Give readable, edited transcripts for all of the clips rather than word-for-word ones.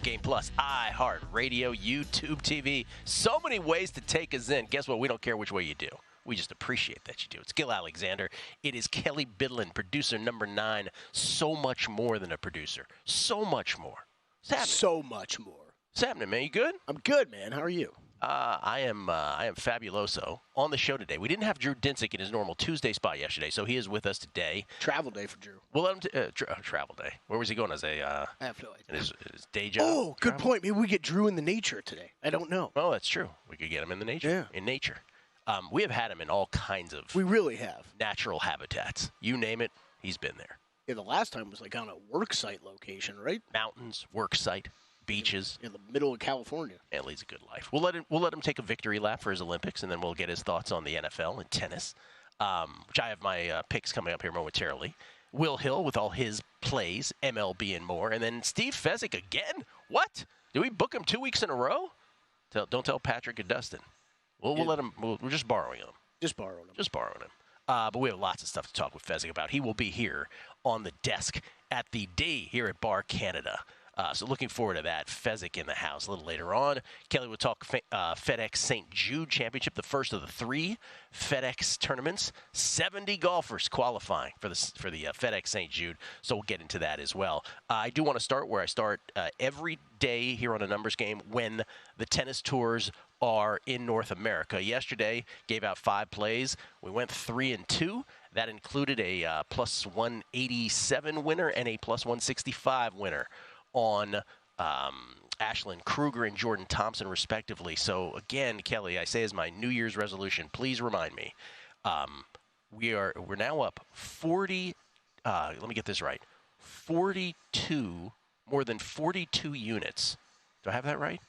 Game Plus, iHeartRadio, YouTube TV. So many ways to take us in. Guess what? We don't care which way you do. We just appreciate that you do. It's Gil Alexander. It is Kelly Bidlin, producer number 9. So much more than a producer. So much more. So much more. What's happening, man? You good? I'm good, man. How are you? I am fabuloso. On the show today, we didn't have Jude Dinsick in his normal Tuesday spot yesterday, so he is with us today. Travel day for Drew. We'll let him travel day. Where was he going? As a I have no idea. his day job. Oh, good point. Maybe we get Drew in the nature today. I don't know. Oh, that's true. We could get him in the nature. Yeah. In nature. We have had him in all kinds of. We really have. Natural habitats. You name it, he's been there. Yeah, the last time was like on a work site location, right? Mountains, work site, beaches. In the middle of California. And leads a good life. We'll let him take a victory lap for his Olympics, and then we'll get his thoughts on the NFL and tennis, which I have my picks coming up here momentarily. Will Hill with all his plays, MLB and more, and then Steve Fezzik again. What? Did we book him 2 weeks in a row? Don't tell Patrick and Dustin. We'll let him. We're just borrowing him. Just borrowing him. But we have lots of stuff to talk with Fezzik about. He will be here on the desk at the D here at Bar Canada. So looking forward to that. Fezzik in the house a little later on. Kelly will talk FedEx St. Jude Championship, the first of the 3 FedEx tournaments. 70 golfers qualifying for the FedEx St. Jude, so we'll get into that as well. I do want to start where I start every day here on a numbers game when the tennis tours are in North America. Yesterday, gave out 5 plays. We went 3-2. That included a plus 187 winner and a plus 165 winner on Ashlyn Kruger and Jordan Thompson, respectively. So, again, Kelly, I say as my New Year's resolution, please remind me. We're now up 40, let me get this right, 42, more than 42 units. Do I have that right?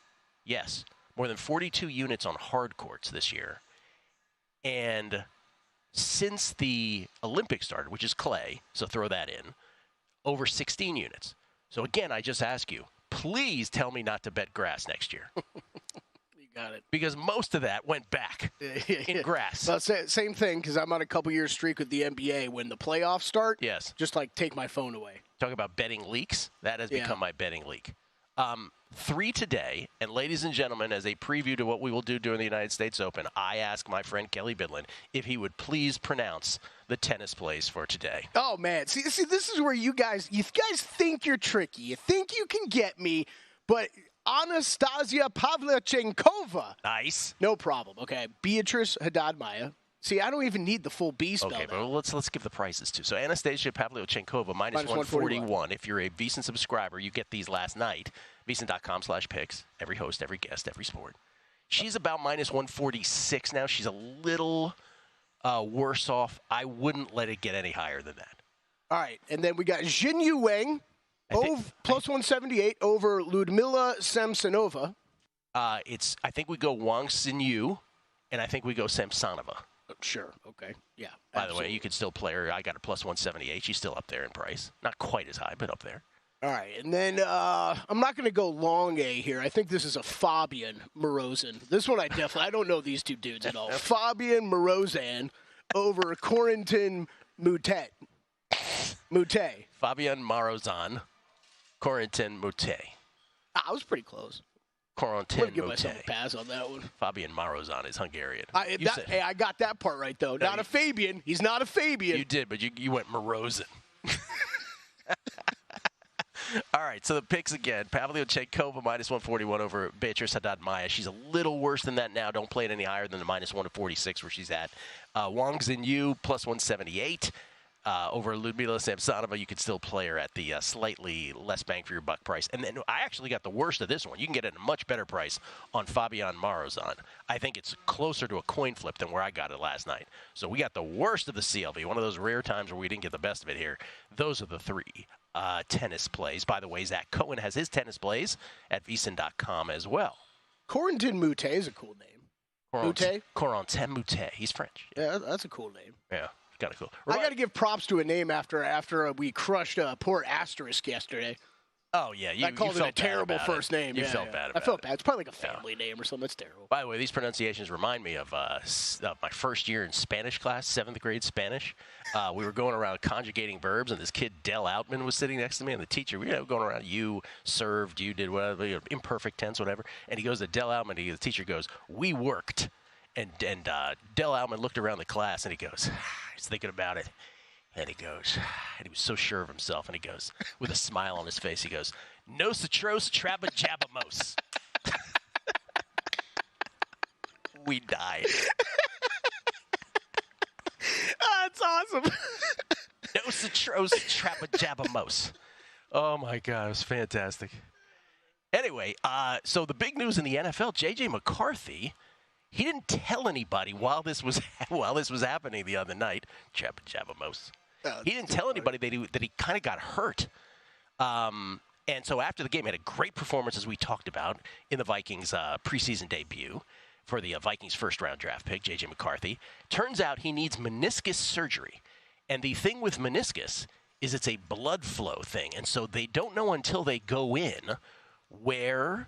Yes. More than 42 units on hard courts this year. And since the Olympics started, which is clay, so throw that in, over 16 units. So, again, I just ask you, please tell me not to bet grass next year. You got it. Because most of that went back in grass. Well, same thing, because I'm on a couple-year streak with the NBA. When the playoffs start, yes, just, take my phone away. Talk about betting leaks. That has become my betting leak. 3 today, and ladies and gentlemen, as a preview to what we will do during the United States Open, I ask my friend Kelly Bidlin if he would please pronounce the tennis plays for today. Oh, man. See, this is where you guys think you're tricky. You think you can get me, but Anastasia Pavlyuchenkova. Nice. No problem, okay. Beatrice Haddad-Maia. See, I don't even need the full B spell. Okay, but let's give the prices, too. So Anastasia Pavlyuchenkova, minus 141. If you're a VSiN subscriber, you get these last night. VSiN.com/picks. Every host, every guest, every sport. She's about minus 146 now. She's a little worse off. I wouldn't let it get any higher than that. All right, and then we got Jinyu Wang, plus 178 over Ludmila Samsonova. I think we go Wang Xinyu, and I think we go Samsonova. Sure. Okay. Yeah. By the way, you could still play her. I got her plus 178. She's still up there in price. Not quite as high, but up there. All right. And then I'm not going to go long A here. I think this is a Fabian Morozan. This one I don't know these two dudes at all. Fabian Morozan over Corentin Moutet. Fabian Morozan, Corentin Moutet. I was pretty close. Corentin Moutet. I'm going to give myself a pass on that one. Fabian Morozan is Hungarian. I got that part right, though. Not a Fabian. He's not a Fabian. You did, but you went Morozan. All right, so the picks again. Pavlyuchenkova, minus 141 over Beatrice Haddad-Maia. She's a little worse than that now. Don't play it any higher than the minus 146 where she's at. Wang Xinyu, plus 178. Over Ludmila Samsonova, you could still play her at the slightly less bang for your buck price. And then I actually got the worst of this one. You can get it at a much better price on Fabian Morozan. I think it's closer to a coin flip than where I got it last night. So we got the worst of the CLV, one of those rare times where we didn't get the best of it here. Those are the 3 tennis plays. By the way, Zach Cohen has his tennis plays at VSiN.com as well. Corentin Moutet is a cool name. Corentin Moutet. He's French. Yeah, that's a cool name. Yeah. Kind of cool. I got to give props to a name after we crushed poor Asterisk yesterday. Oh, yeah. I called it a terrible first name. You felt bad about it. I felt bad. It's probably like a family name or something. That's terrible. By the way, these pronunciations remind me of my first year in Spanish class, 7th grade Spanish. We were going around conjugating verbs, and this kid, Del Outman, was sitting next to me, and the teacher, we were going around, you served, you did whatever, imperfect tense, whatever. And he goes to Del Outman, the teacher goes, we worked. And Del Outman looked around the class, and he goes, he's thinking about it. And he goes, and he was so sure of himself, and he goes, with a smile on his face, he goes, Nosotros trabajamos. We died. That's awesome. Nosotros trabajamos. Oh, my God, it was fantastic. Anyway, so the big news in the NFL, J.J. McCarthy, he didn't tell anybody while this was happening the other night. Trabajamos. He didn't tell anybody that he kind of got hurt. And so after the game, he had a great performance, as we talked about, in the Vikings' preseason debut for the Vikings' first-round draft pick, J.J. McCarthy. Turns out he needs meniscus surgery. And the thing with meniscus is it's a blood flow thing. And so they don't know until they go in where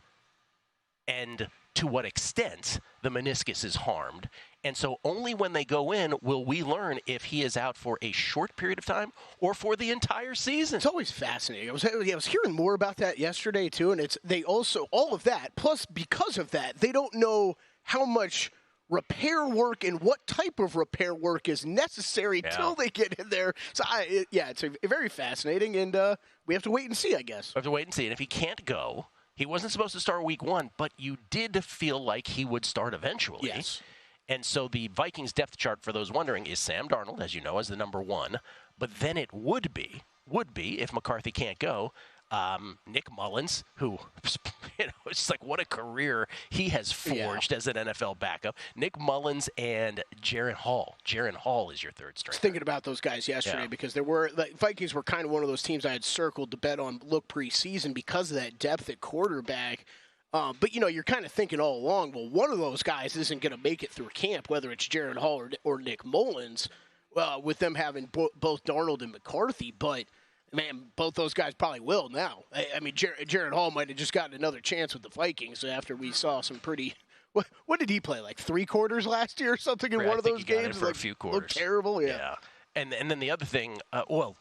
and to what extent the meniscus is harmed. And so only when they go in will we learn if he is out for a short period of time or for the entire season. It's always fascinating. I was hearing more about that yesterday, too, and they also, all of that, plus because of that, they don't know how much repair work and what type of repair work is necessary till they get in there. So, it's very fascinating, and we have to wait and see, I guess. We have to wait and see. And if he can't go, he wasn't supposed to start week 1, but you did feel like he would start eventually. Yes. And so the Vikings depth chart, for those wondering, is Sam Darnold, as you know, as the number 1. But then it would be, if McCarthy can't go, Nick Mullins, who, it's just like what a career he has forged as an NFL backup. Nick Mullins and Jaren Hall. Jaren Hall is your third string. I was thinking about those guys yesterday because the Vikings were kind of one of those teams I had circled to bet on look preseason because of that depth at quarterback. But, you're kind of thinking all along, well, one of those guys isn't going to make it through camp, whether it's Jaren Hall or Nick Mullins, with them having both Darnold and McCarthy. But, man, both those guys probably will now. I mean, Jaren Hall might have just gotten another chance with the Vikings after we saw some pretty – what did he play, like 3 quarters last year or something in one of those games? For a few quarters. Looked terrible, yeah. And then the other thing,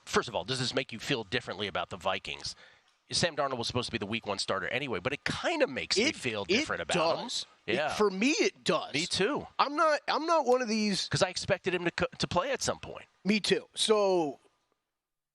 first of all, does this make you feel differently about the Vikings? Sam Darnold was supposed to be the week 1 starter anyway, but it kind of makes me feel different about him. Yeah. For me, it does. Me too. I'm not one of these because I expected him to play at some point. Me too. So,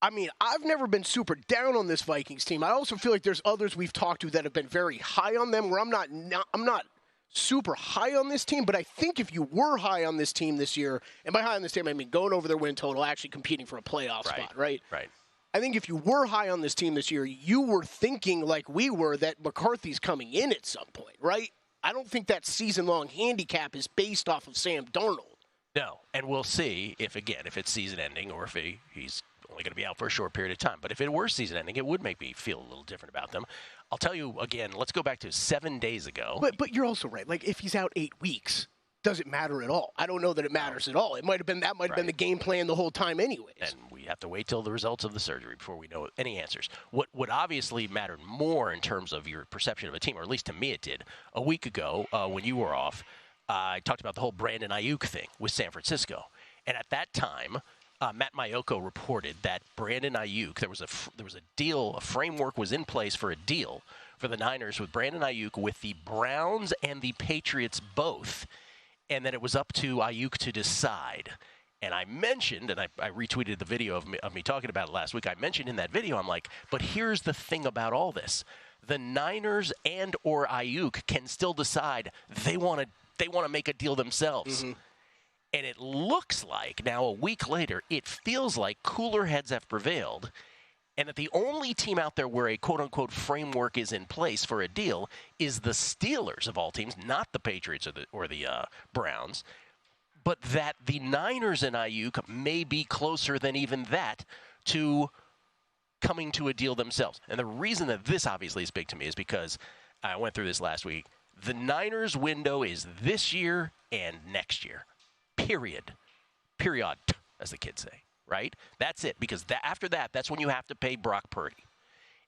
I mean, I've never been super down on this Vikings team. I also feel like there's others we've talked to that have been very high on them. Where I'm not super high on this team, but I think if you were high on this team this year, and by high on this team I mean going over their win total, actually competing for a playoff spot, right? Right. I think if you were high on this team this year, you were thinking like we were that McCarthy's coming in at some point, right? I don't think that season-long handicap is based off of Sam Darnold. No, and we'll see if it's season-ending or if he's only going to be out for a short period of time. But if it were season-ending, it would make me feel a little different about them. I'll tell you again, let's go back to 7 days ago. But you're also right. Like, if he's out 8 weeks, does it matter at all? I don't know that it matters at all. It might have been been the game plan the whole time anyways. And we have to wait till the results of the surgery before we know any answers. What would obviously matter more in terms of your perception of a team, or at least to me it did, a week ago when you were off, I talked about the whole Brandon Aiyuk thing with San Francisco. And at that time, Matt Maiocco reported that Brandon Aiyuk, there was a deal, a framework was in place for a deal for the Niners with Brandon Aiyuk with the Browns and the Patriots both, and then it was up to Aiyuk to decide. And I mentioned, and I retweeted the video of me talking about it last week, I mentioned in that video, I'm like, but here's the thing about all this. The Niners and or Aiyuk can still decide they want to make a deal themselves. Mm-hmm. And it looks like now, a week later, it feels like cooler heads have prevailed, and that the only team out there where a quote-unquote framework is in place for a deal is the Steelers of all teams, not the Patriots or the Browns, but that the Niners and Aiyuk may be closer than even that to coming to a deal themselves. And the reason that this obviously is big to me is because I went through this last week. The Niners window is this year and next year. Period, as the kids say, right? That's it, because after that, that's when you have to pay Brock Purdy.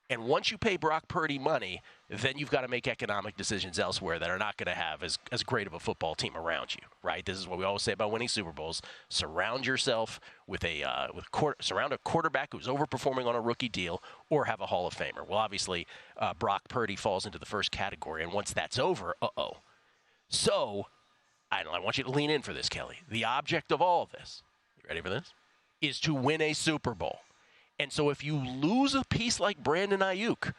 And once you pay Brock Purdy money, then you've got to make economic decisions elsewhere that are not going to have as great of a football team around you, right? This is what we always say about winning Super Bowls. Surround yourself with surround a quarterback who's overperforming on a rookie deal, or have a Hall of Famer. Well, obviously, Brock Purdy falls into the first category, and once that's over, So, I want you to lean in for this, Kelly. The object of all of this, you ready for this, is to win a Super Bowl. And so if you lose a piece like Brandon Aiyuk,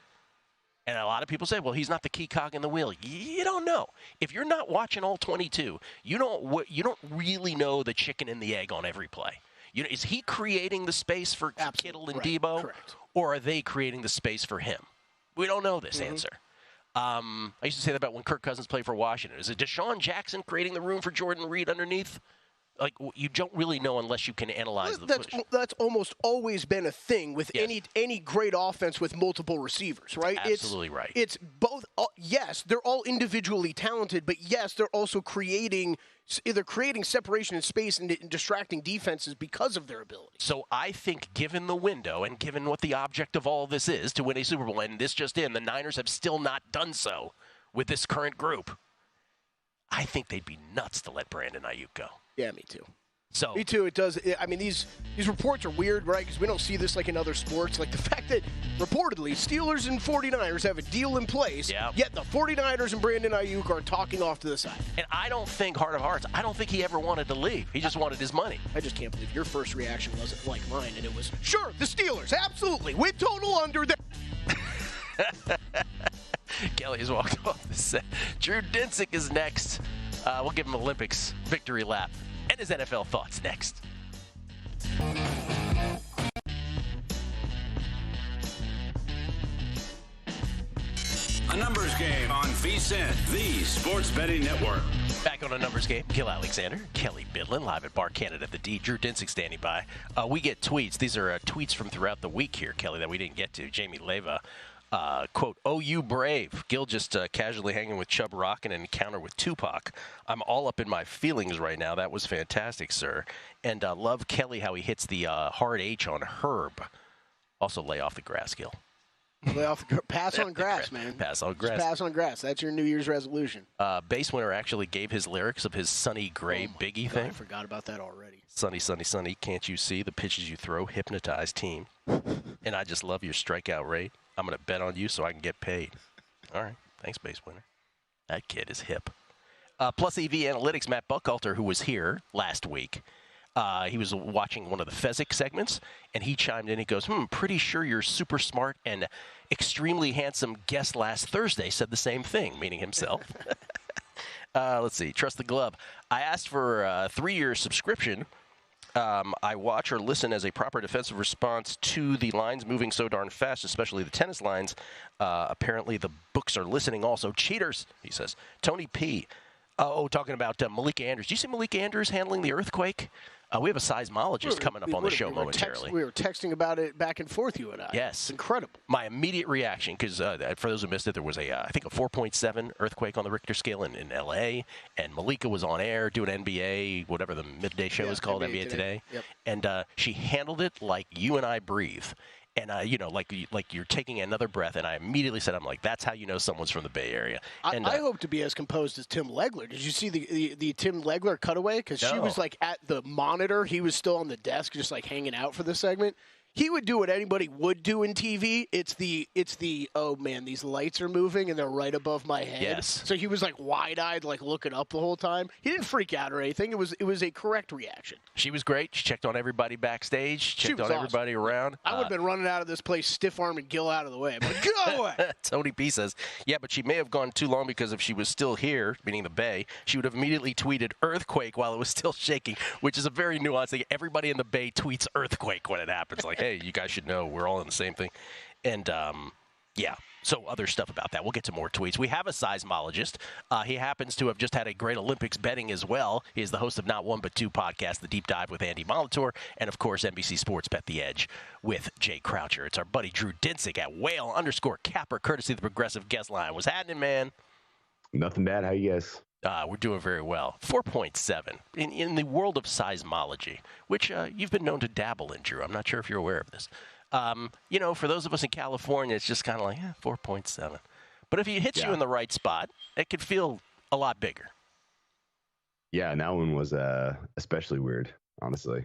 and a lot of people say, well, he's not the key cog in the wheel. You don't know. If you're not watching all 22, you don't really know the chicken and the egg on every play. Is he creating the space for Kittle and Debo? Correct. Or are they creating the space for him? We don't know this answer. I used to say that about when Kirk Cousins played for Washington. Is it Deshaun Jackson creating the room for Jordan Reed underneath? Like, you don't really know unless you can analyze the footage. That's almost always been a thing with any great offense with multiple receivers, right? Absolutely right. It's both. Yes, they're all individually talented, but yes, they're also creating separation in space and distracting defenses because of their ability. So I think, given the window and given what the object of all of this is to win a Super Bowl, and this just in, the Niners have still not done so with this current group, I think they'd be nuts to let Brandon Aiyuk go. Yeah, me too. So me too. It does. I mean, these reports are weird, right? Because we don't see this like in other sports. Like the fact that reportedly Steelers and 49ers have a deal in place, yet the 49ers and Brandon Aiyuk are talking off to the side. And I don't think, heart of hearts, I don't think he ever wanted to leave. He just wanted his money. I just can't believe your first reaction wasn't like mine, and it was, sure, the Steelers, absolutely, with total under there. Kelly has walked off the set. Jude Dinsick is next. We'll give him Olympics victory lap and his NFL thoughts next. A numbers game on VSiN, the sports betting network. Back on a numbers game, Gil Alexander, Kelly Bidlin, live at Bar Canada at the D. Drew Dinsick standing by. We get tweets. These are tweets from throughout the week here, Kelly, that we didn't get to. Jamie Leva, quote, "Oh, you brave." Gil just casually hanging with Chubb Rock in an encounter with Tupac. "I'm all up in my feelings right now. That was fantastic, sir." And love Kelly how he hits the hard H on Herb. Also lay off the grass, Gil. Lay off the pass on grass, man. Pass on grass. Just pass on grass. That's your New Year's resolution. Base Winner actually gave his lyrics of his Sunny Gray Biggie thing. I forgot about that already. Sunny, sunny, sunny, can't you see the pitches you throw? Hypnotized team. And I just love your strikeout rate. I'm going to bet on you so I can get paid. All right. Thanks, Base Winner. That kid is hip. Plus EV Analytics, Matt Buchalter, who was here last week. He was watching one of the Fezzik segments, and he chimed in. He goes, pretty sure your super smart and extremely handsome guest last Thursday said the same thing, meaning himself. Let's see. Trust the Glove. I asked for a 3-year subscription. I watch or listen as a proper defensive response to the lines moving so darn fast, especially the tennis lines. Apparently the books are listening also. Cheaters, he says. Tony P. Talking about Malika Andrews. Do you see Malika Andrews handling the earthquake? We have a seismologist coming up on the show momentarily. We were texting about it back and forth, you and I. Yes. It's incredible. My immediate reaction, because for those who missed it, there was I think a 4.7 earthquake on the Richter scale in L.A., and Malika was on air doing NBA, whatever the midday show is called, NBA Today. Yep. And she handled it like you and I breathe. And, like you're taking another breath. And I immediately said, I'm like, that's how you know someone's from the Bay Area. And I hope to be as composed as Tim Legler. Did you see the Tim Legler cutaway? Because she was, like, at the monitor. He was still on the desk just, like, hanging out for the segment. He would do what anybody would do in TV. It's the oh man, these lights are moving and they're right above my head. Yes. So he was like wide-eyed, like looking up the whole time. He didn't freak out or anything. It was a correct reaction. She was great. She checked on everybody backstage. Checked on everybody around. I would have been running out of this place, stiff-arming Gil out of the way. I'm like, go away. Tony P says, yeah, but she may have gone too long because if she was still here, meaning the Bay, she would have immediately tweeted earthquake while it was still shaking, which is a very nuanced thing. Everybody in the Bay tweets earthquake when it happens. Like, hey, you guys should know we're all in the same thing. And, yeah, so other stuff about that. We'll get to more tweets. We have a seismologist. He happens to have just had a great Olympics betting as well. He is the host of Not One But Two podcast, The Deep Dive with Andy Molitor, and, of course, NBC Sports Bet The Edge with Jay Croucher. It's our buddy Drew Dinsick at Whale_Capper, courtesy of the Progressive Guest Line. What's happening, man? Nothing bad. How you guys? We're doing very well. 4.7 in the world of seismology, which you've been known to dabble in, Drew. I'm not sure if you're aware of this. For those of us in California, it's just kind of like 4.7. But if it hits you in the right spot, it could feel a lot bigger. Yeah, and that one was especially weird, honestly.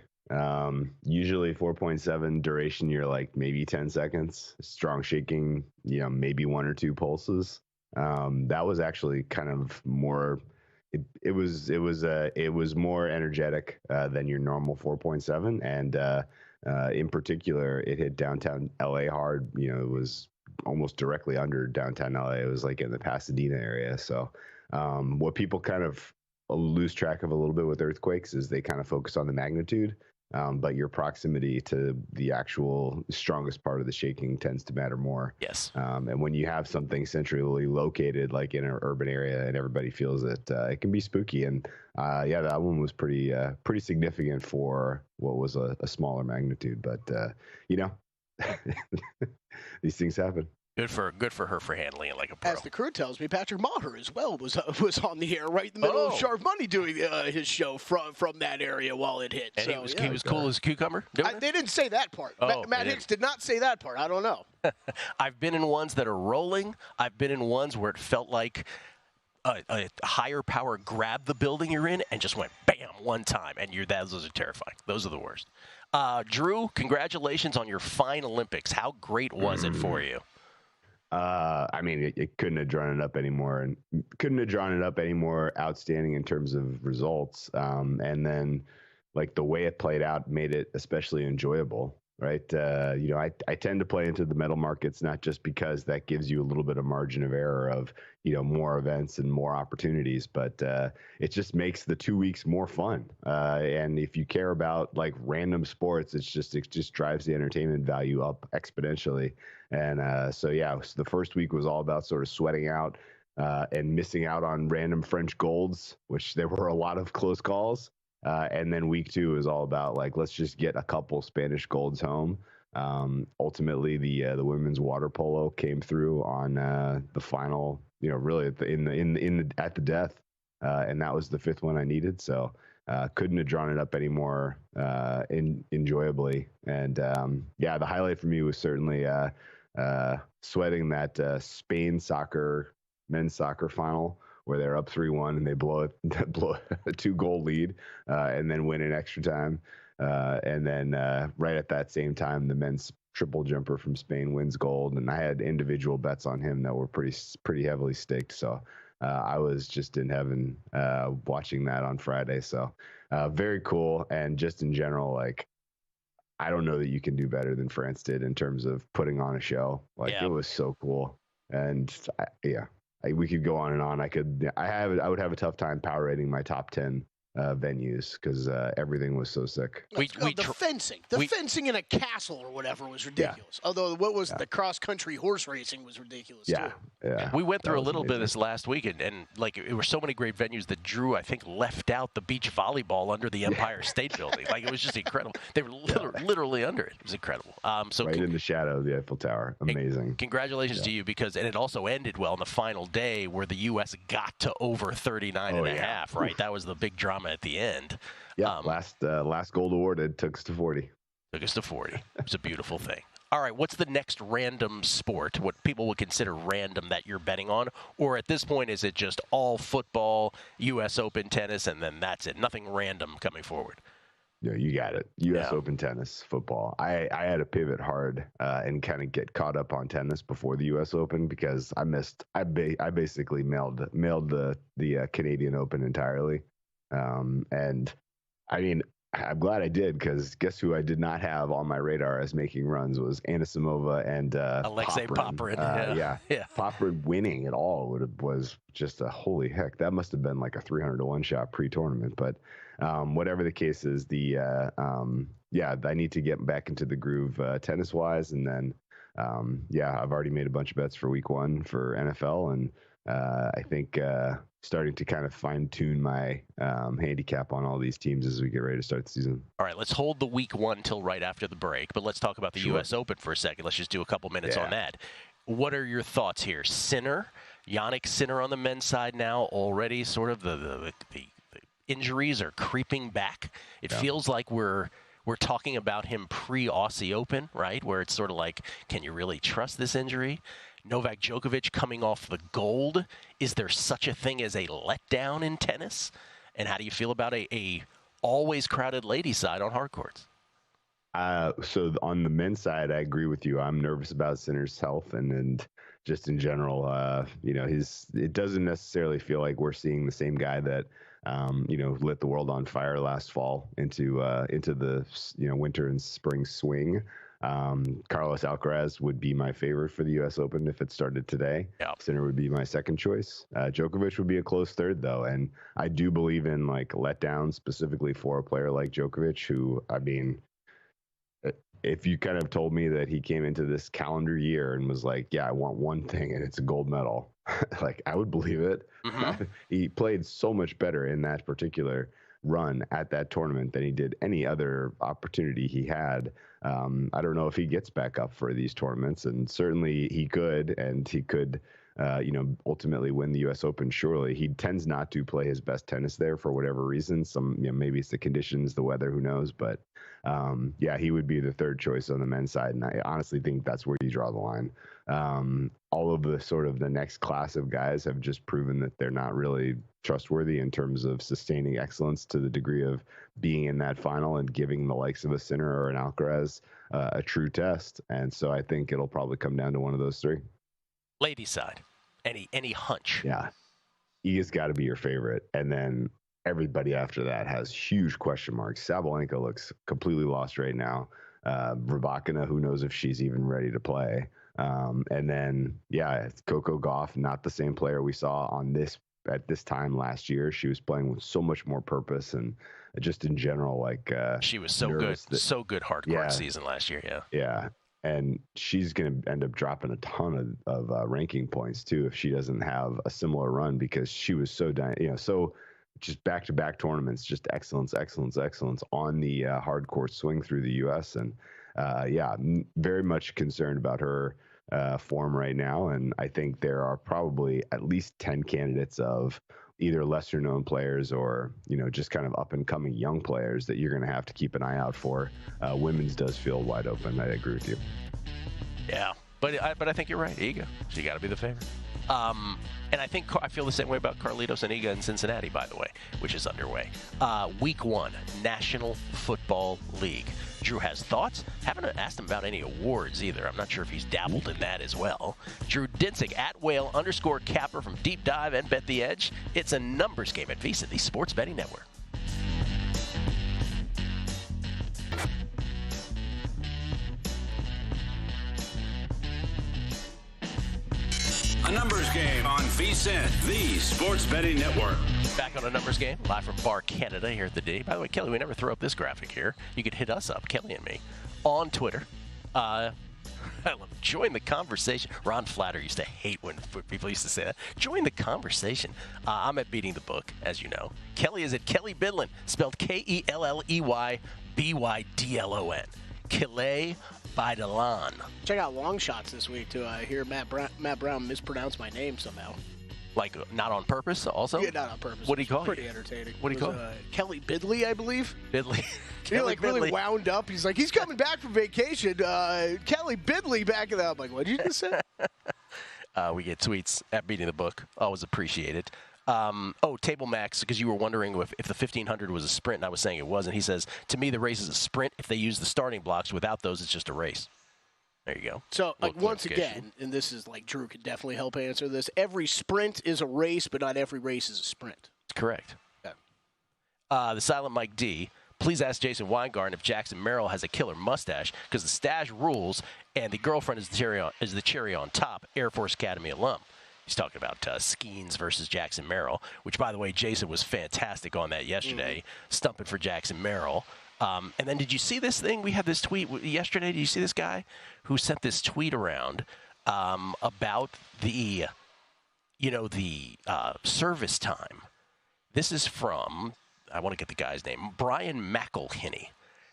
Usually 4.7 duration, you're like maybe 10 seconds. Strong shaking, maybe 1 or 2 pulses. That was actually kind of more. It was more energetic than your normal 4.7, and in particular, it hit downtown LA hard. It was almost directly under downtown LA. It was like in the Pasadena area. So, what people kind of lose track of a little bit with earthquakes is they kind of focus on the magnitude, but your proximity to the actual strongest part of the shaking tends to matter more. Yes. And when you have something centrally located, like in an urban area, and everybody feels it, it can be spooky. And that one was pretty significant for what was a smaller magnitude. But these things happen. Good for her for handling it like a pro. As the crew tells me, Patrick Maher as well was on the air right in the middle of Sharp Money doing his show from that area while it hit. And so, he was cool as a cucumber? They didn't say that part. Matt Hicks did not say that part. I don't know. I've been in ones that are rolling. I've been in ones where it felt like a higher power grabbed the building you're in and just went bam one time, and those are terrifying. Those are the worst. Drew, congratulations on your fine Olympics. How great was it for you? It couldn't have drawn it up anymore, and couldn't have drawn it up any more outstanding in terms of results. And then, like, the way it played out made it especially enjoyable, right? I tend to play into the medal markets, not just because that gives you a little bit of margin of error of, more events and more opportunities, but it just makes the 2 weeks more fun. And if you care about like random sports, it just drives the entertainment value up exponentially. And so the first week was all about sort of sweating out and missing out on random French golds, which there were a lot of close calls. And then week 2 is all about like, let's just get a couple Spanish golds home. Ultimately, the women's water polo came through on the final, really at the death, and that was the 5th one I needed. So couldn't have drawn it up any more enjoyably. And the highlight for me was certainly sweating that Spain men's soccer final, where they're up 3-1 and they blow a 2-goal lead and then win in extra time. And then right at that same time, the men's triple jumper from Spain wins gold. And I had individual bets on him that were pretty heavily staked. So I was just in heaven watching that on Friday. So very cool. And just in general, like, I don't know that you can do better than France did in terms of putting on a show. Like, It was so cool. And we could go on and on. I would have a tough time power rating my top 10 venues because everything was so sick. Fencing in a castle or whatever was ridiculous. Yeah. Although the cross-country horse racing was ridiculous too. Yeah. We went through a little bit of this last week, and like it were so many great venues that Drew, I think, left out the beach volleyball under the Empire State Building. Like, it was just incredible. They were literally under it. It was incredible. Right in the shadow of the Eiffel Tower. Amazing. Congratulations to you, and it also ended well on the final day where the U.S. got to over 39 and a half, right? That was the big drama at the end. Yeah, last gold awarded took us to 40. Took us to 40. It was a beautiful thing. All right, what's the next random sport, what people would consider random that you're betting on? Or at this point, is it just all football, U.S. Open tennis, and then that's it? Nothing random coming forward? Yeah, you got it. U.S. Open tennis, football. I had to pivot hard and kind of get caught up on tennis before the U.S. Open because I basically mailed the Canadian Open entirely. And I mean, I'm glad I did, because guess who I did not have on my radar as making runs was Anisimova and Alexei Popyrin. Popyrin winning it all was just a holy heck. That must have been like a 300-to-1 shot pre-tournament. But whatever the case is, I need to get back into the groove tennis-wise, and then I've already made a bunch of bets for week 1 for NFL, and I think starting to kind of fine-tune my handicap on all these teams as we get ready to start the season. All right, let's hold the week 1 till right after the break, but let's talk about the U.S. Open for a second. Let's just do a couple minutes on that. What are your thoughts here? Yannick Sinner on the men's side now already sort of the injuries are creeping back. It feels like we're We're talking about him pre-Aussie Open, right, where it's sort of like, can you really trust this injury? Novak Djokovic coming off the gold. Is there such a thing as a letdown in tennis? And how do you feel about a always crowded ladies' side on hard courts? So on the men's side, I agree with you. I'm nervous about Sinner's health and just in general, it doesn't necessarily feel like we're seeing the same guy that, lit the world on fire last fall into the, winter and spring swing. Carlos Alcaraz would be my favorite for the U.S. Open if it started today. Yep. Sinner would be my second choice. Djokovic would be a close third, though. And I do believe in like letdowns specifically for a player like Djokovic, who, I mean, if you kind of told me that he came into this calendar year and was like, yeah, I want one thing and it's a gold medal, like I would believe it. Mm-hmm. He played so much better in that particular run at that tournament than he did any other opportunity he had. I don't know if he gets back up for these tournaments, and certainly he could, and he could, ultimately win the U.S. Open. Surely he tends not to play his best tennis there for whatever reason. Maybe it's the conditions, the weather, who knows? But he would be the third choice on the men's side, and I honestly think that's where you draw the line. All of the sort of the next class of guys have just proven that they're not really trustworthy in terms of sustaining excellence to the degree of being in that final and giving the likes of a Sinner or an Alcaraz a true test. And so I think it'll probably come down to one of those three. Ladies' side, any hunch? Yeah, Iga's got to be your favorite, and then everybody after that has huge question marks. Sabalenka looks completely lost right now. Rybakina, who knows if she's even ready to play. And then, it's Coco Gauff, not the same player we saw at this time last year. She was playing with so much more purpose, and just in general, she was so good hard court season last year. Yeah. And she's going to end up dropping a ton of ranking points too if she doesn't have a similar run, because she was so just back-to-back tournaments, just excellence on the hard court swing through the U.S. And very much concerned about her form right now. And I think there are probably at least 10 candidates of either lesser known players or, just kind of up and coming young players that you're going to have to keep an eye out for. Women's does feel wide open. I agree with you. Yeah, but I think you're right. Iga, she got to be the favorite. And I feel the same way about Carlitos and Iga in Cincinnati, by the way, which is underway. Week 1, National Football League. Drew has thoughts. Haven't asked him about any awards either. I'm not sure if he's dabbled in that as well. Drew Dinsick at @whale_capper from Deep Dive and Bet the Edge. It's a numbers game at VSiN, the Sports Betting Network. A numbers game on VSiN, the Sports Betting Network. Back on a numbers game, live from Bar Canada here at the D. By the way, Kelly, we never throw up this graphic here. You could hit us up, Kelly and me, on Twitter. Join the conversation. Ron Flatter used to hate when people used to say that. Join the conversation. I'm at Beating the Book, as you know. Kelly is at Kelly Bydlon, spelled KELLEYBYDLON. Kelly Bydlon. Check out Long Shots this week, too. I hear Matt Brown mispronounce my name somehow. Like, not on purpose, also? Yeah, not on purpose. What do you call it? Pretty entertaining. What do you call it? Kelly Bydley, I believe. Bydley. He really wound up. He's like, he's coming back from vacation. Kelly Bydley back in the... I'm like, what did you just say? We get tweets at Beating the Book. Always appreciated. Table Max, because you were wondering if the 1500 was a sprint, and I was saying it wasn't. He says, to me, the race is a sprint. If they use the starting blocks, without those, it's just a race. There you go. So, once again, and this is Drew could definitely help answer this, every sprint is a race, but not every race is a sprint. Correct. Yeah. The Silent Mike D, please ask Jason Weingarten if Jackson Merrill has a killer mustache, because the stash rules, and the girlfriend is the cherry on top, Air Force Academy alum. He's talking about Skeens versus Jackson Merrill, which, by the way, Jason was fantastic on that yesterday, stumping for Jackson Merrill. And then did you see this thing? We had this tweet yesterday. Did you see this guy who sent this tweet around about the service time? This is from, I want to get the guy's name, Brian McElhinney.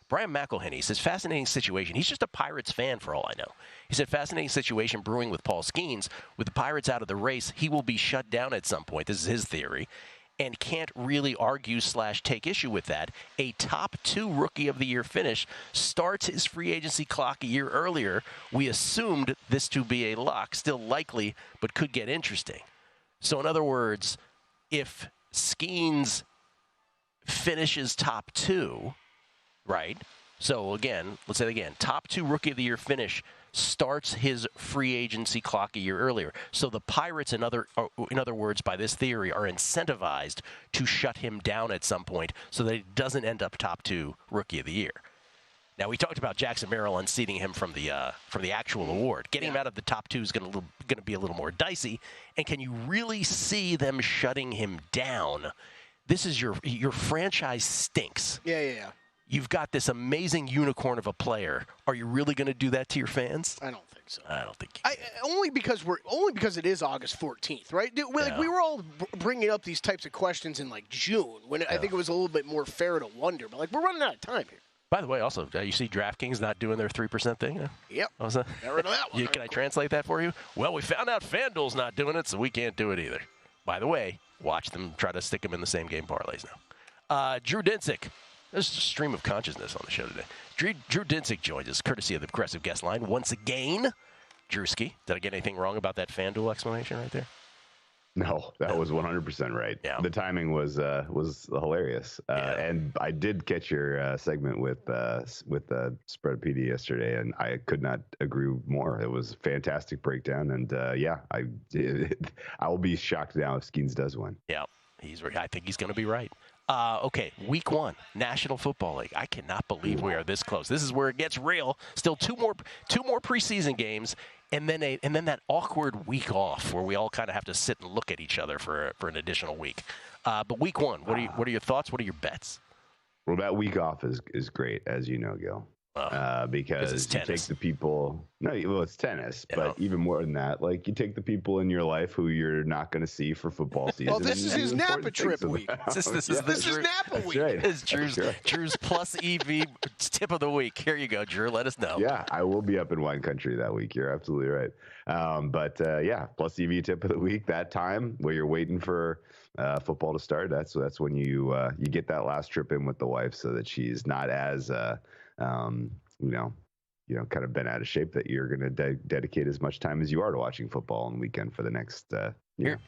Brian McElhinney says, fascinating situation. He's just a Pirates fan for all I know. He said, fascinating situation brewing with Paul Skeens. With the Pirates out of the race, he will be shut down at some point. This is his theory. and can't really argue/take issue with that. A top 2 Rookie of the Year finish starts his free agency clock a year earlier. We assumed this to be a lock, still likely, but could get interesting. So in other words, if Skeens finishes top 2, right? So again, let's say it again, top 2 Rookie of the Year finish starts his free agency clock a year earlier. So the Pirates, in other words, by this theory, are incentivized to shut him down at some point so that he doesn't end up top 2 Rookie of the Year. Now, we talked about Jackson Merrill unseating him from the actual award. Getting him out of the top 2 is going to be a little more dicey. And can you really see them shutting him down? This is your franchise stinks. Yeah. You've got this amazing unicorn of a player. Are you really going to do that to your fans? I don't think so. I don't think you can. Only because it is August 14th, right? We were all bringing up these types of questions in like June when I think it was a little bit more fair to wonder. But like we're running out of time here. By the way, also, you see DraftKings not doing their 3% thing? Yep. What was that? Got rid of that one. Can I translate that for you? Well, we found out FanDuel's not doing it, so we can't do it either. By the way, watch them try to stick them in the same game parlays now. Drew Dinsick. There's a stream of consciousness on the show today. Drew Dinsick joins us, courtesy of the Progressive Guest Line. Once again, Drewski, did I get anything wrong about that FanDuel explanation right there? No, that was 100% right. Yeah. The timing was hilarious, and I did catch your segment with Spreadpedia yesterday, and I could not agree more. It was a fantastic breakdown, and I will be shocked now if Skeens does win. Yeah, I think he's going to be right. Okay, week 1, National Football League. I cannot believe we are this close. This is where it gets real. Still two more preseason games, and then that awkward week off where we all kind of have to sit and look at each other for an additional week. But week 1, what are your thoughts? What are your bets? Well, that week off is great, as you know, Gil. Because you take the people. No, well, it's tennis, but even more than that, like you take the people in your life who you're not going to see for football season. Well, this is his Napa trip week. This is Napa week. Right. This is Drew's plus EV tip of the week. Here you go, Drew. Let us know. Yeah, I will be up in wine country that week. You're absolutely right. Plus EV tip of the week. That time where you're waiting for football to start. That's when you get that last trip in with the wife, so that she's not as kind of been out of shape, that you're going to dedicate as much time as you are to watching football on the weekend for the next.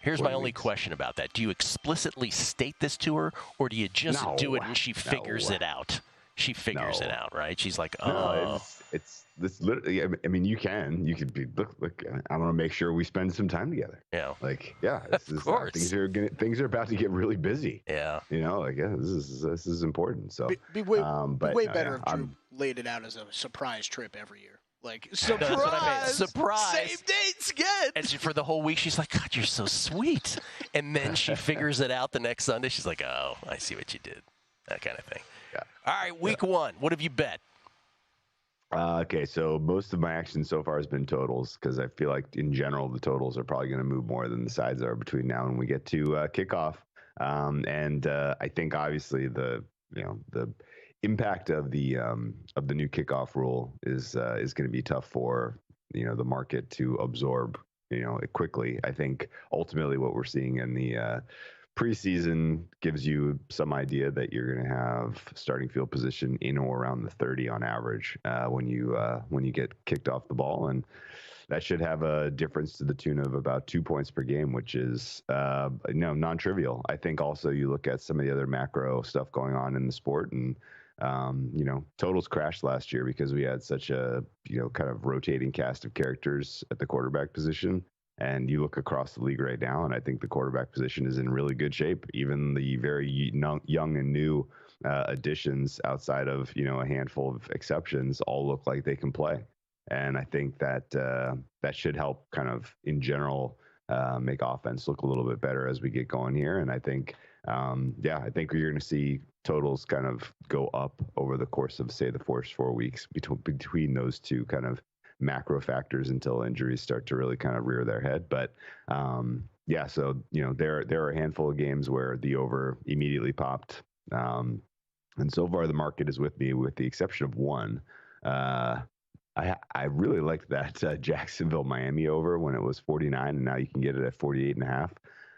Here's my only question about that. Do you explicitly state this to her, or do you just do it and she figures it out? She figures it out, right? She's like, oh. No, it's this literally. I mean, you could be look. I want to make sure we spend some time together. Yeah. Of course. Things are about to get really busy. Yeah. This is important. So be way better if Drew laid it out as a surprise trip every year. Like surprise, that's what I mean. Surprise, same dates again. And for the whole week, she's like, God, you're so sweet. And then she figures it out the next Sunday. She's like, oh, I see what you did. That kind of thing. Yeah. All right, week 1. What have you bet? Okay, so most of my action so far has been totals, because I feel like in general the totals are probably going to move more than the sides are between now and we get to kickoff. I think obviously the impact of the new kickoff rule is going to be tough for the market to absorb quickly. I think ultimately what we're seeing in the preseason gives you some idea that you're going to have starting field position in or around the 30 on average when you get kicked off the ball, and that should have a difference to the tune of about 2 points per game, which is non-trivial. I think also you look at some of the other macro stuff going on in the sport, and totals crashed last year because we had such a kind of rotating cast of characters at the quarterback position. And you look across the league right now, and I think the quarterback position is in really good shape. Even the very young and new additions, outside of a handful of exceptions, all look like they can play. And I think that that should help kind of in general make offense look a little bit better as we get going here. And I think, I think you're going to see totals kind of go up over the course of, say, the first 4 weeks between those two kind of macro factors until injuries start to really kind of rear their head. But so there are a handful of games where the over immediately popped, and so far the market is with me, with the exception of one. I really liked that Jacksonville Miami over when it was 49, and now you can get it at 48.5.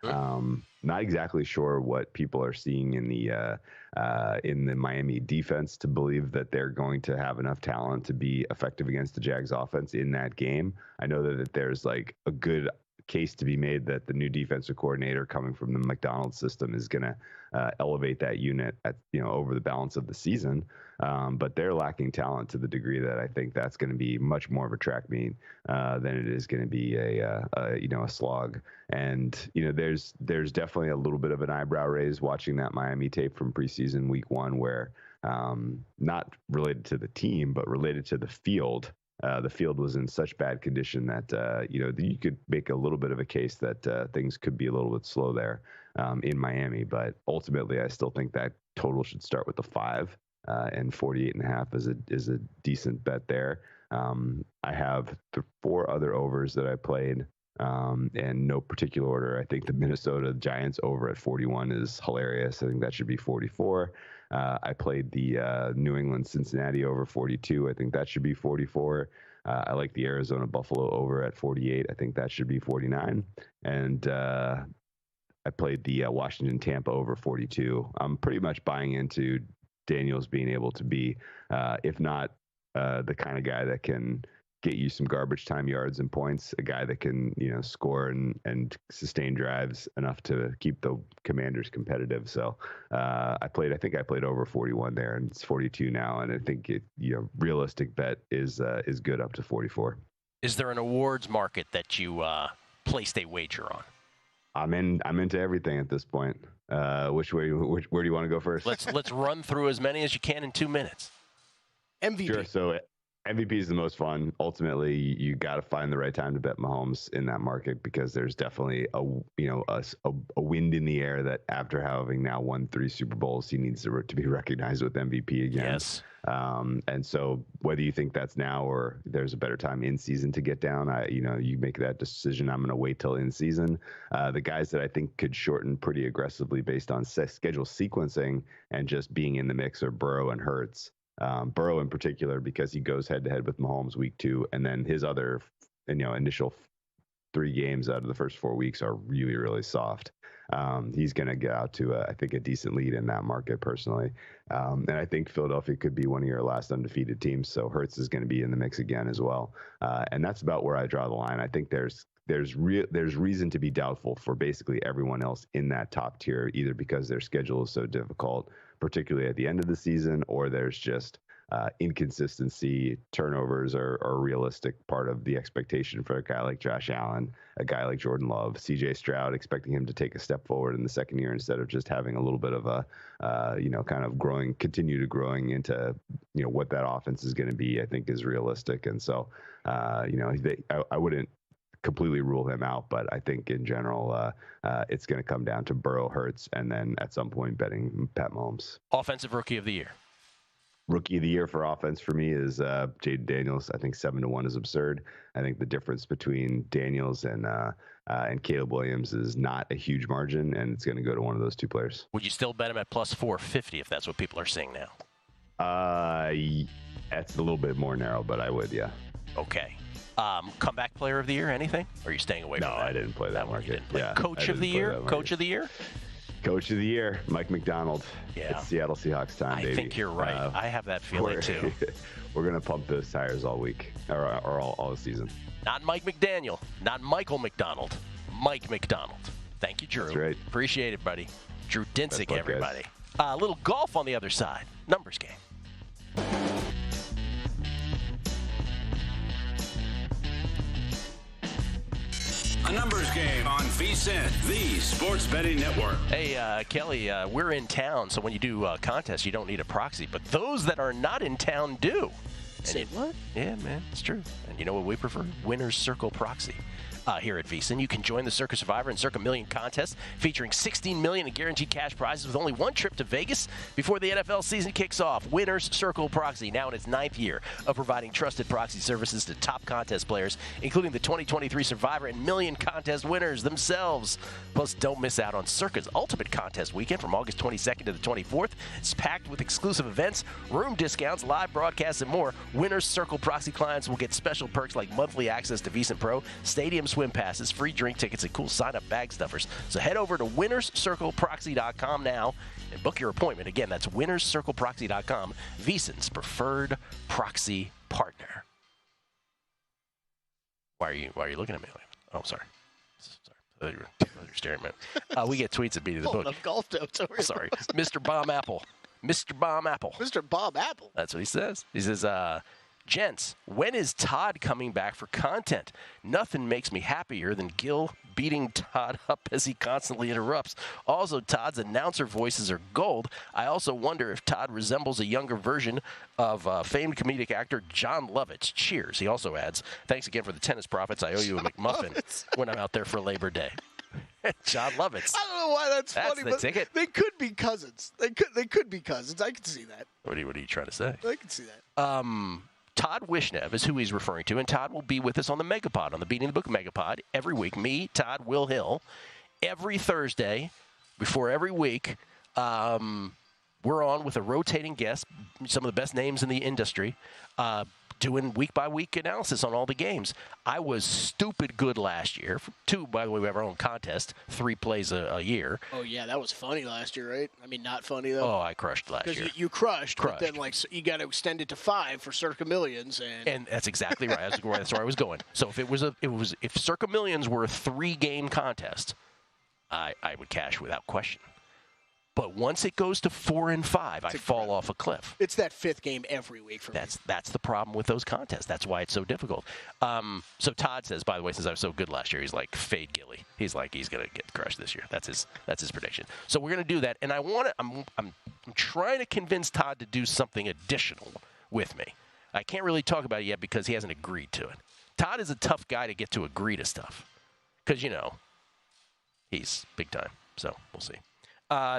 Not exactly sure what people are seeing in the Miami defense to believe that they're going to have enough talent to be effective against the Jags offense in that game. I know that there's like a good case to be made that the new defensive coordinator coming from the McDonald's system is going to elevate that unit over the balance of the season. But they're lacking talent to the degree that I think that's going to be much more of a track meet than it is going to be a slog. And there's definitely a little bit of an eyebrow raise watching that Miami tape from preseason week 1, where not related to the team but related to the field. The field was in such bad condition that you could make a little bit of a case that things could be a little bit slow there in Miami. But ultimately, I still think that total should start with the 5, and 48.5 is a decent bet there. I have 4 other overs that I played, in no particular order. I think the Minnesota Giants over at 41 is hilarious. I think that should be 44. I played the New England Cincinnati over 42. I think that should be 44. I like the Arizona Buffalo over at 48. I think that should be 49. And I played the Washington Tampa over 42. I'm pretty much buying into Daniels being able to be, if not the kind of guy that can get you some garbage time yards and points, a guy that can score and sustain drives enough to keep the Commanders competitive. So I think I played over 41 there, and it's 42 now, and I think realistic bet is good up to 44. Is there an awards market that you placed a wager on? I'm into everything at this point. Where do you want to go first? Let's run through as many as you can in 2 minutes. MVP. Sure. So MVP is the most fun. Ultimately, you got to find the right time to bet Mahomes in that market, because there's definitely a wind in the air that after having now won 3 Super Bowls, he needs to be recognized with MVP again. Yes. And so whether you think that's now or there's a better time in season to get down, you make that decision. I'm going to wait till in season. The guys that I think could shorten pretty aggressively based on schedule sequencing and just being in the mix are Burrow and Hurts. Burrow in particular, because he goes head to head with Mahomes week 2, and then his other, initial 3 games out of the first 4 weeks are really, really soft. He's going to get out to, I think, a decent lead in that market personally. And I think Philadelphia could be one of your last undefeated teams. So Hurts is going to be in the mix again as well. And that's about where I draw the line. I think there's reason to be doubtful for basically everyone else in that top tier, either because their schedule is so difficult, particularly at the end of the season, or there's just inconsistency. Turnovers are a realistic part of the expectation for a guy like Josh Allen, a guy like Jordan Love, CJ Stroud, expecting him to take a step forward in the second year instead of just having a little bit of a, kind of continue to growing into, what that offense is going to be, I think is realistic. And so, I wouldn't completely rule him out, but I think in general, it's going to come down to Burrow, Hurts, and then at some point betting Pat Mahomes. Offensive Rookie of the Year. Rookie of the Year for offense for me is Jaden Daniels. I think 7-1 is absurd. I think the difference between Daniels and Caleb Williams is not a huge margin, and it's going to go to one of those 2 players. Would you still bet him at plus 450 if that's what people are seeing now? That's a little bit more narrow, but I would, yeah. Okay. Comeback Player of the Year, anything? Or are you staying away from that? No, I didn't play that market. Yeah, Coach of the Year? Coach of the Year? Coach of the Year, Mike McDonald. Yeah. It's Seattle Seahawks time, baby. I think you're right. I have that feeling, too. We're going to pump those tires all week, or all the season. Not Mike McDaniel. Not Michael McDonald. Mike McDonald. Thank you, Drew. That's right. Appreciate it, buddy. Drew Dinsick, everybody. A little golf on the other side. Numbers game. A numbers game on VSiN, the sports betting network. Hey, Kelly, we're in town, so when you do contests, you don't need a proxy. But those that are not in town do. Say what? Yeah, man, it's true. And you know what we prefer? Winner's Circle Proxy. Here at VSiN, you can join the Circa Survivor and Circa Million contest featuring $16 million in guaranteed cash prizes with only 1 trip to Vegas before the NFL season kicks off. Winner's Circle Proxy, now in its 9th year of providing trusted proxy services to top contest players, including the 2023 Survivor and Million contest winners themselves. Plus, don't miss out on Circa's Ultimate Contest Weekend from August 22nd to the 24th. It's packed with exclusive events, room discounts, live broadcasts, and more. Winner's Circle Proxy clients will get special perks like monthly access to VSiN Pro, stadium swim passes, free drink tickets, and cool sign-up bag stuffers. So head over to winnerscircleproxy.com now and book your appointment. Again, that's winnerscircleproxy.com, VSiN's preferred proxy partner. Why are you looking at me? Oh, sorry. You're staring at me. We get tweets at Beat of the Book. Golf notes over here. Sorry. Mr. Bomb Apple. Mr. Bomb Apple. Mr. Bob Apple. That's what he says. He says, gents, when is Todd coming back for content? Nothing makes me happier than Gil beating Todd up as he constantly interrupts. Also, Todd's announcer voices are gold. I also wonder if Todd resembles a younger version of famed comedic actor John Lovitz. Cheers. He also adds, thanks again for the tennis profits. I owe you a McMuffin when I'm out there for Labor Day. John Lovitz. I don't know why that's funny, the but ticket. They could be cousins. They could be cousins. I can see that. What are you trying to say? I can see that. Todd Wishnev is who he's referring to, and Todd will be with us on the Megapod, on the Beating the Book Megapod, every week. Me, Todd, Will Hill, every Thursday, before every week. We're on with a rotating guest, some of the best names in the industry, doing week-by-week analysis on all the games. I was stupid good last year. By the way, we have our own contest, 3 plays a year. Oh, yeah, that was funny last year, right? I mean, not funny, though. Oh, I crushed last year. Because you crushed, but then, so you got to extend it to 5 for Circa Millions. And that's exactly right. That's where I was going. So if Circa Millions were a 3-game contest, I would cash without question. But once it goes to 4 and 5, I fall off a cliff. It's that 5th game every week for me. That's the problem with those contests. That's why it's so difficult. So Todd says, by the way, since I was so good last year, he's like, fade Gilly. He's like, he's gonna get crushed this year. That's his prediction. So we're gonna do that, and I'm trying to convince Todd to do something additional with me. I can't really talk about it yet because he hasn't agreed to it. Todd is a tough guy to get to agree to stuff because he's big time. So we'll see.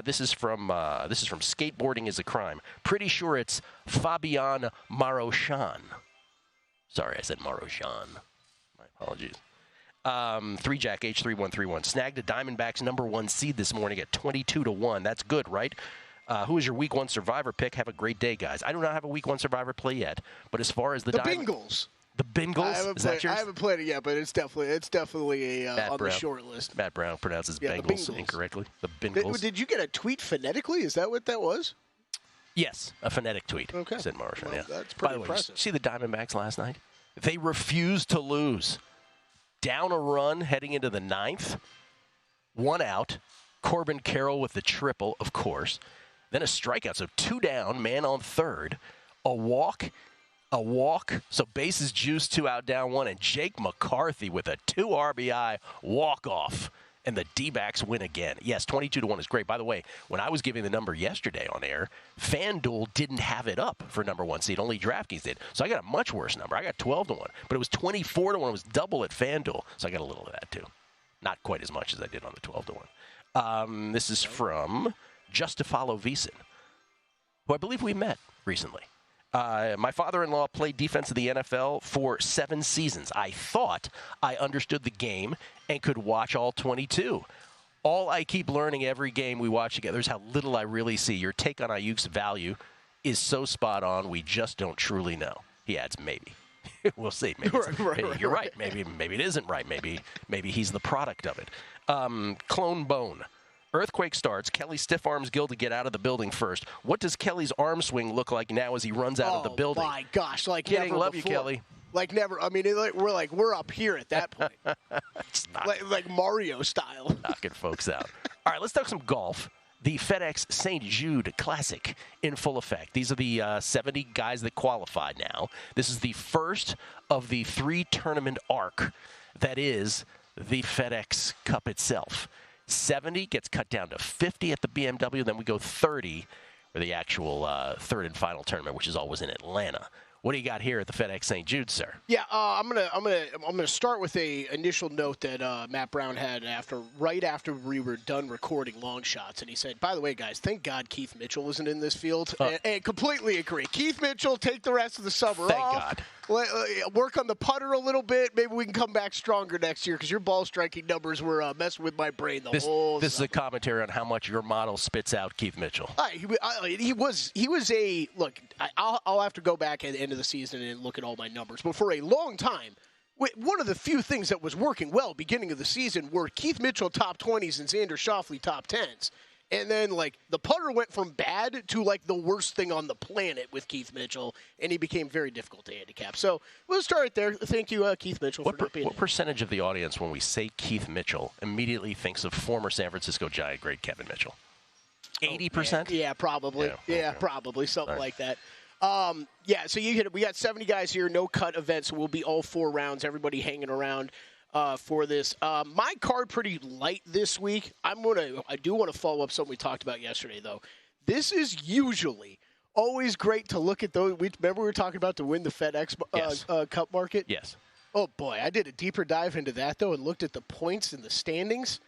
This is from Skateboarding is a Crime. Pretty sure it's Fabian Marochan. Sorry, I said Marochan. My apologies. 3Jack H3131 snagged a Diamondbacks #1 seed this morning at 22-1. That's good, right? Who is your Week 1 Survivor pick? Have a great day, guys. I do not have a Week 1 Survivor play yet, but as far as the Bengals. The Bengals? Is that yours? I haven't played it yet, but it's definitely on the short list. Matt Brown pronounces Bengals incorrectly. The Bengals. Did you get a tweet phonetically? Is that what that was? Yes, a phonetic tweet. Okay. Said Marshall. Well, yeah. That's pretty impressive. By the way, see the Diamondbacks last night? They refused to lose. Down a run heading into the 9th. 1 out. Corbin Carroll with the triple, of course. Then a strikeout. So 2 down, man on 3rd. A walk. So bases juiced, 2 out, down 1. And Jake McCarthy with a 2 RBI walk-off. And the D-backs win again. Yes, 22-1 is great. By the way, when I was giving the number yesterday on air, FanDuel didn't have it up for #1 seed. Only DraftKings did. So I got a much worse number. I got 12-1. But it was 24-1. It was double at FanDuel. So I got a little of that, too. Not quite as much as I did on the 12-1. This is from Just to Follow VSiN, who I believe we met recently. My father-in-law played defense in the NFL for 7 seasons. I thought I understood the game and could watch all 22. All I keep learning every game we watch together is how little I really see. Your take on Aiyuk's value is so spot on, we just don't truly know. He adds, maybe. We'll see. Maybe you're right. Maybe it isn't right. Maybe he's the product of it. Clone Bone. Earthquake starts. Kelly stiff arms Gil to get out of the building first. What does Kelly's arm swing look like now as he runs out of the building? Oh, my gosh. Like Kidding, never love before. you, Kelly. Like never. I mean, we're up here at that point. like Mario style. Knocking folks out. All right, let's talk some golf. The FedEx St. Jude Classic in full effect. These are the 70 guys that qualified now. This is the first of the 3-tournament arc that is the FedEx Cup itself. 70 gets cut down to 50 at the BMW, then we go 30 for the actual third and final tournament, which is always in Atlanta. What do you got here at the FedEx St. Jude, sir? Yeah, I'm gonna start with a initial note that Matt Brown had right after we were done recording long shots, and he said, "By the way, guys, thank God Keith Mitchell isn't in this field." And completely agree. Keith Mitchell, take the rest of the summer off. Thank God. Work on the putter a little bit. Maybe we can come back stronger next year because your ball striking numbers were messing with my brain the whole. This is a commentary on how much your model spits out Keith Mitchell. He was a look. I'll have to go back at the end of the season and look at all my numbers, but for a long time, one of the few things that was working well beginning of the season were Keith Mitchell top 20s and Xander Schauffele top 10s. And then, like, the putter went from bad to, like, the worst thing on the planet with Keith Mitchell, and he became very difficult to handicap. So we'll start right there. Thank you, Keith Mitchell, for not being What percentage of the audience, when we say Keith Mitchell, immediately thinks of former San Francisco Giant great Kevin Mitchell? 80%? Yeah, probably. Yeah, okay. Probably. Something like that. So we got 70 guys here, no cut event, so we'll be all 4 rounds, everybody hanging around for this. My card pretty light this week. I do want to follow up something we talked about yesterday, though. This is usually always great to look at those. Remember we were talking about to win the FedEx Cup market? Yes. Oh, boy. I did a deeper dive into that, though, and looked at the points and the standings.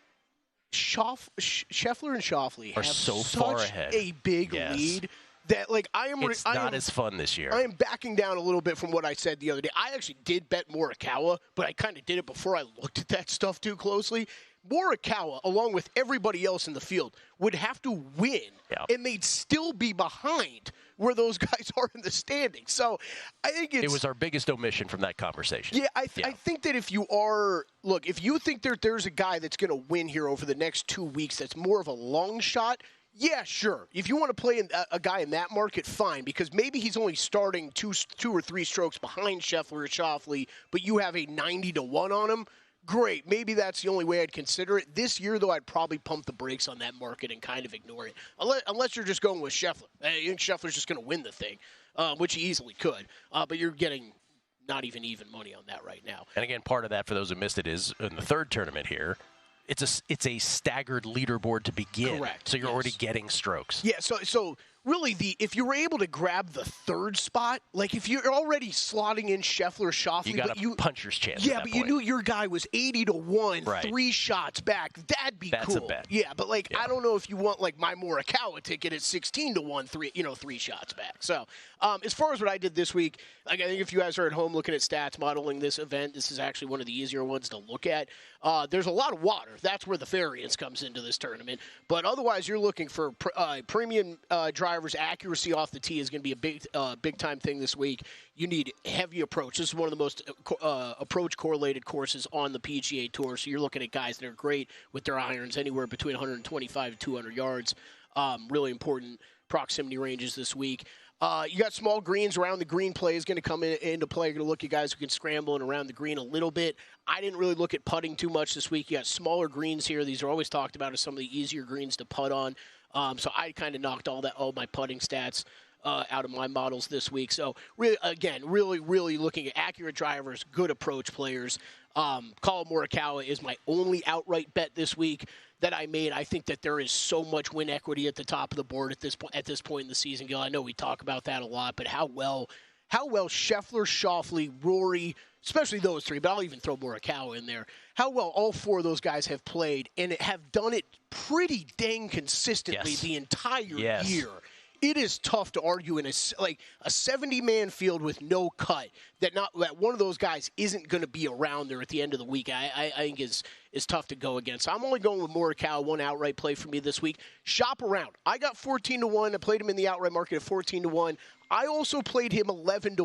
Scheffler and Schauffele are have so far ahead. A big lead. That, like, it's not as fun this year. I am backing down a little bit from what I said the other day. I actually did bet Morikawa, but I kind of did it before I looked at that stuff too closely. Morikawa, along with everybody else in the field, would have to win, and they'd still be behind where those guys are in the standings. So I think it was our biggest omission from that conversation. Yeah, I think that if you think there's a guy that's going to win here over the next 2 weeks that's more of a long shot, yeah, sure. If you want to play a guy in that market, fine, because maybe he's only starting two or three strokes behind Scheffler or Schauffele, but you have a 90-1 on him. Great. Maybe that's the only way I'd consider it. This year, though, I'd probably pump the brakes on that market and kind of ignore it, unless you're just going with Scheffler. I think Scheffler's just going to win the thing, which he easily could, but you're getting not even money on that right now. And again, part of that, for those who missed it, is in the third tournament here, it's a staggered leaderboard to begin. Correct. So you're already getting strokes. Yeah, so really, if you were able to grab the third spot, like if you're already slotting in Scheffler, Schauffele, you got a puncher's chance. Yeah, but you knew your guy was 80-1, right. 3 shots back. That'd be cool. That's a bet. Yeah, but I don't know if you want like my Morikawa ticket at 16-1, 3 shots back. So as far as what I did this week, like I think if you guys are at home looking at stats modeling this event, this is actually one of the easier ones to look at. There's a lot of water. That's where the variance comes into this tournament. But otherwise, you're looking for premium drivers. Accuracy off the tee is going to be a big time thing this week. You need heavy approach. This is one of the most approach correlated courses on the PGA Tour. So you're looking at guys that are great with their irons anywhere between 125 and 200 yards. Really important proximity ranges this week. You got small greens. Around the green play is going to come into play. You're going to look at guys who can scramble and around the green a little bit. I didn't really look at putting too much this week. You got smaller greens here. These are always talked about as some of the easier greens to putt on. So I kind of knocked all my putting stats out of my models this week. So really looking at accurate drivers, good approach players. Colin Morikawa is my only outright bet this week that I made. I think that there is so much win equity at the top of the board at this point in the season, Gil. I know we talk about that a lot, but how well Scheffler, Schauffele, Rory, especially those three, but I'll even throw Morikawa in there, how well all 4 of those guys have played and have done it pretty dang consistently the entire year. It is tough to argue in a 70-man field with no cut that one of those guys isn't going to be around there at the end of the week. I think is tough to go against. So I'm only going with Morikawa, one outright play for me this week. Shop around. I got 14-1. I played him in the outright market at 14-1. I also played him 11-1 to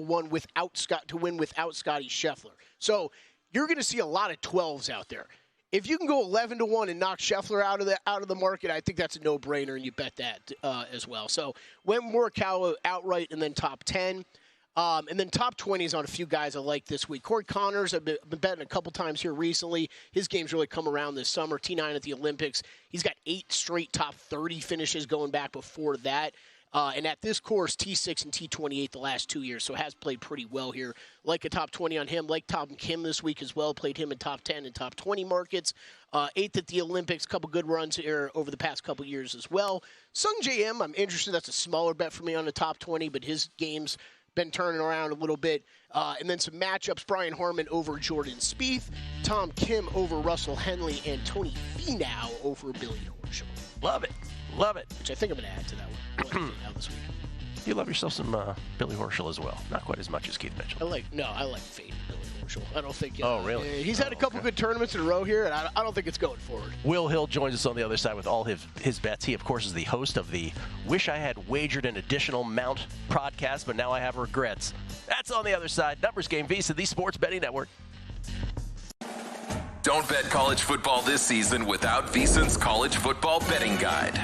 win without Scotty Scheffler. So you're going to see a lot of 12s out there. If you can go 11-1 and knock Scheffler out of the market, I think that's a no-brainer, and you bet that as well. So went Morikawa outright and then top 10. And then top 20s on a few guys I like this week. Corey Connors, I've been betting a couple times here recently. His game's really come around this summer. T9 at the Olympics. He's got 8 straight top 30 finishes going back before that. And at this course, T6 and T28 the last 2 years, so has played pretty well here. Like a top 20 on him. Like Tom Kim this week as well. Played him in top 10 and top 20 markets. 8th at the Olympics. Couple good runs here over the past couple years as well. Sung J.M., I'm interested. That's a smaller bet for me on the top 20, but his game's been turning around a little bit. And then some matchups. Brian Harman over Jordan Spieth. Tom Kim over Russell Henley. And Tony Finau over Billy Horschel. Love it. Love it. Which I think I'm going to add to that one this week. You love yourself some Billy Horschel as well. Not quite as much as Keith Mitchell. I like fading Billy Horschel. I don't think. Oh, really? He's had a couple good tournaments in a row here, and I don't think it's going forward. Will Hill joins us on the other side with all his bets. He, of course, is the host of the Wish I Had Wagered an Additional Mount podcast, but now I have regrets. That's on the other side. Numbers Game, VSiN, the Sports Betting Network. Don't bet college football this season without VSiN's College Football Betting Guide.